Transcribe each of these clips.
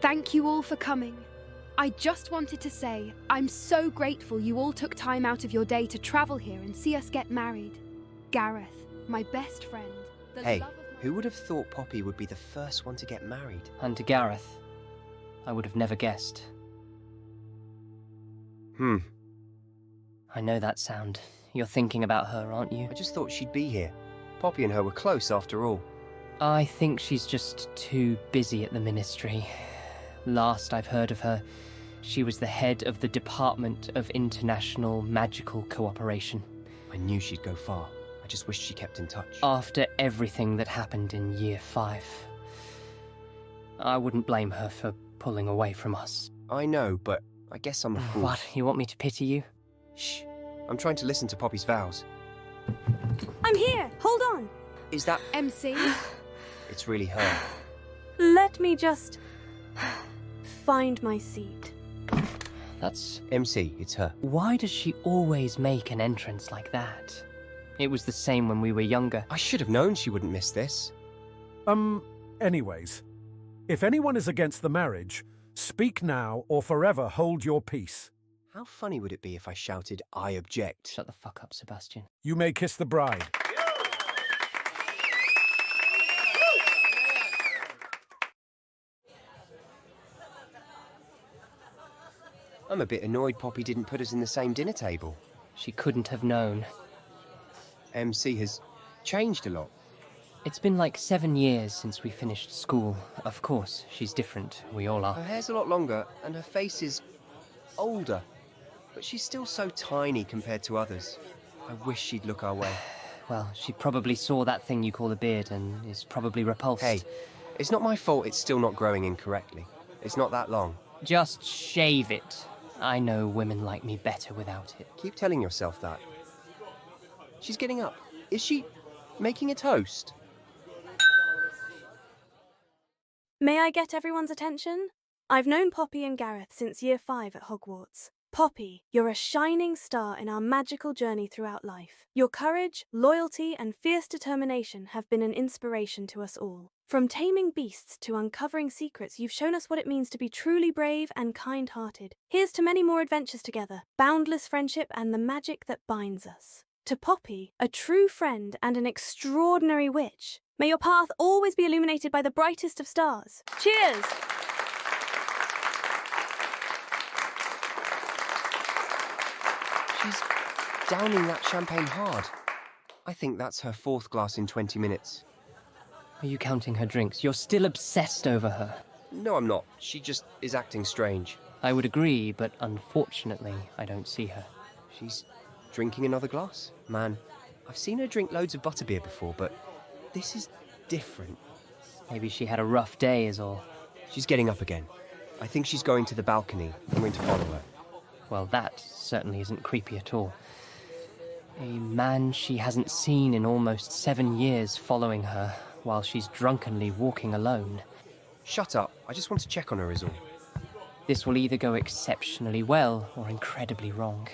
Thank you all for coming. I just wanted to say, I'm so grateful you all took time out of your day to travel here and see us get married. Garreth, my best friend. Hey, who would have thought Poppy would be the first one to get married? And to Garreth, I would have never guessed. I know that sound. You're thinking about her, aren't you? I just thought she'd be here. Poppy and her were close after all. I think she's just too busy at the ministry. Last I've heard of her, she was the head of the Department of International Magical Cooperation. I knew she'd go far. I just wished she kept in touch. After everything that happened in Year 5, I wouldn't blame her for pulling away from us. I know, but I guess I'm a fool. What, you want me to pity you? Shh. I'm trying to listen to Poppy's vows. I'm here! Hold on! Is that... MC? It's really her. Let me just... find my seat. That's... MC, it's her. Why does she always make an entrance like that? It was the same when we were younger. I should have known she wouldn't miss this. Anyways, if anyone is against the marriage, speak now or forever hold your peace. How funny would it be if I shouted, I object? Shut the fuck up, Sebastian. You may kiss the bride. I'm a bit annoyed Poppy didn't put us in the same dinner table. She couldn't have known. MC has changed a lot. It's been like 7 years since we finished school. Of course, she's different. We all are. Her hair's a lot longer, and her face is older. But she's still so tiny compared to others. I wish she'd look our way. Well, she probably saw that thing you call a beard and is probably repulsed. Hey, it's not my fault it's still not growing in correctly. It's not that long. Just shave it. I know women like me better without it. Keep telling yourself that. She's getting up. Is she making a toast? May I get everyone's attention? I've known Poppy and Garreth since Year 5 at Hogwarts. Poppy, you're a shining star in our magical journey throughout life. Your courage, loyalty, and fierce determination have been an inspiration to us all. From taming beasts to uncovering secrets, you've shown us what it means to be truly brave and kind-hearted. Here's to many more adventures together, boundless friendship, and the magic that binds us. To Poppy, a true friend and an extraordinary witch, may your path always be illuminated by the brightest of stars. Cheers! She's downing that champagne hard. I think that's her 4th glass in 20 minutes. Are you counting her drinks? You're still obsessed over her. No, I'm not. She just is acting strange. I would agree, but unfortunately, I don't see her. She's drinking another glass. Man, I've seen her drink loads of butterbeer before, but this is different. Maybe she had a rough day is all. She's getting up again. I think she's going to the balcony. I'm going to follow her. Well, that certainly isn't creepy at all. A man she hasn't seen in almost 7 years following her while she's drunkenly walking alone. Shut up. I just want to check on her is all. This will either go exceptionally well or incredibly wrong.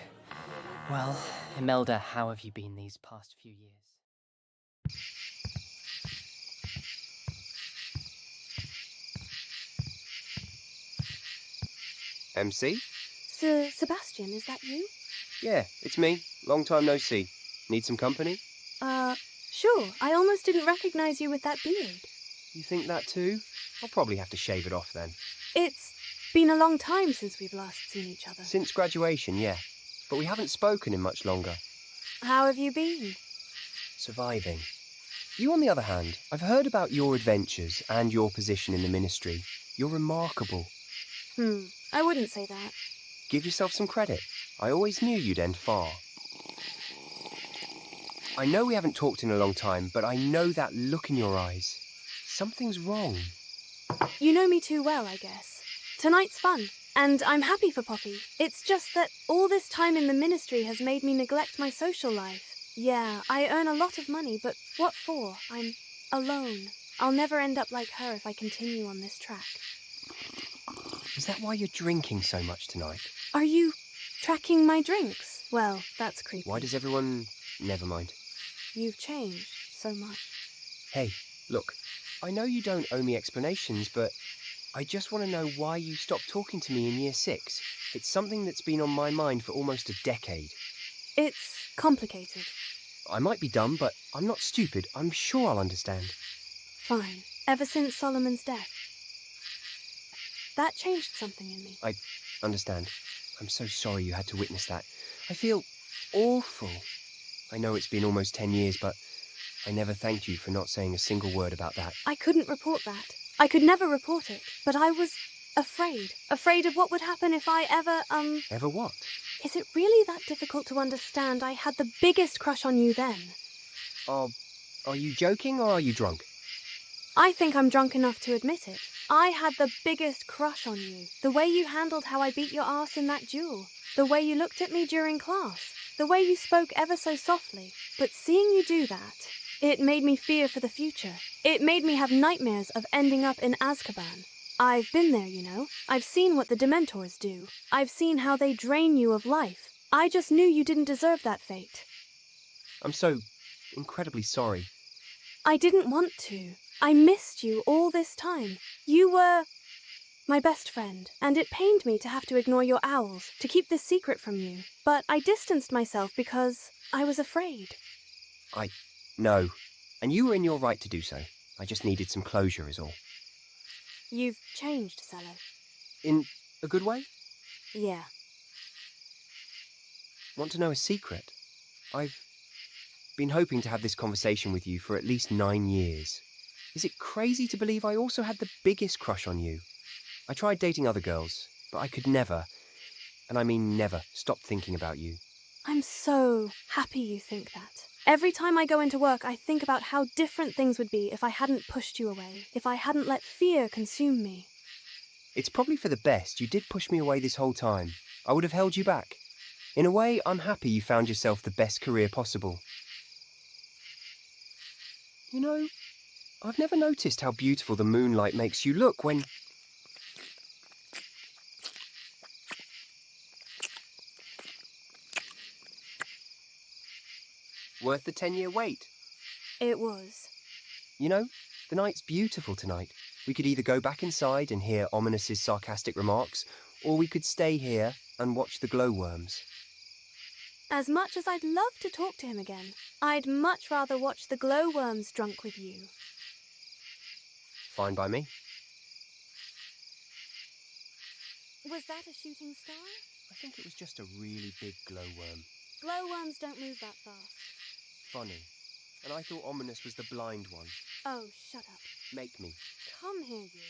Well, Imelda, how have you been these past few years? MC? Sebastian, is that you? Yeah, it's me. Long time no see. Need some company? Sure. I almost didn't recognize you with that beard. You think that too? I'll probably have to shave it off then. It's been a long time since we've last seen each other. Since graduation, yeah. But we haven't spoken in much longer. How have you been? Surviving. You, on the other hand, I've heard about your adventures and your position in the ministry. You're remarkable. I wouldn't say that. Give yourself some credit. I always knew you'd end far. I know we haven't talked in a long time, but I know that look in your eyes. Something's wrong. You know me too well, I guess. Tonight's fun, and I'm happy for Poppy. It's just that all this time in the ministry has made me neglect my social life. Yeah, I earn a lot of money, but what for? I'm alone. I'll never end up like her if I continue on this track. Is that why you're drinking so much tonight? Are you tracking my drinks? Well, that's creepy. Why does everyone... Never mind. You've changed so much. Hey, look, I know you don't owe me explanations, but I just want to know why you stopped talking to me in year 6. It's something that's been on my mind for almost a decade. It's complicated. I might be dumb, but I'm not stupid. I'm sure I'll understand. Fine. Ever since Solomon's death. That changed something in me. I understand. I'm so sorry you had to witness that. I feel awful. I know it's been almost 10 years, but I never thanked you for not saying a single word about that. I couldn't report that. I could never report it, but I was afraid. Afraid of what would happen if I ever, Ever what? Is it really that difficult to understand I had the biggest crush on you then? Are you joking or are you drunk? I think I'm drunk enough to admit it. I had the biggest crush on you. The way you handled how I beat your ass in that duel. The way you looked at me during class. The way you spoke ever so softly. But seeing you do that, it made me fear for the future. It made me have nightmares of ending up in Azkaban. I've been there, you know. I've seen what the Dementors do. I've seen how they drain you of life. I just knew you didn't deserve that fate. I'm so incredibly sorry. I didn't want to. I missed you all this time. You were my best friend, and it pained me to have to ignore your owls, to keep this secret from you. But I distanced myself because I was afraid. No. And you were in your right to do so. I just needed some closure is all. You've changed, Sallow. In a good way? Yeah. Want to know a secret? I've been hoping to have this conversation with you for at least 9 years. Is it crazy to believe I also had the biggest crush on you? I tried dating other girls, but I could never, and I mean never, stop thinking about you. I'm so happy you think that. Every time I go into work, I think about how different things would be if I hadn't pushed you away, if I hadn't let fear consume me. It's probably for the best. You did push me away this whole time. I would have held you back. In a way, I'm happy you found yourself the best career possible. You know, I've never noticed how beautiful the moonlight makes you look when... Worth the 10-year wait. It was. You know, the night's beautiful tonight. We could either go back inside and hear Ominous's sarcastic remarks, or we could stay here and watch the glowworms. As much as I'd love to talk to him again, I'd much rather watch the glowworms drunk with you. Fine by me. Was that a shooting star? I think it was just a really big glowworm. Glowworms don't move that fast. Funny. And I thought Ominous was the blind one. Oh, shut up. Make me. Come here, you.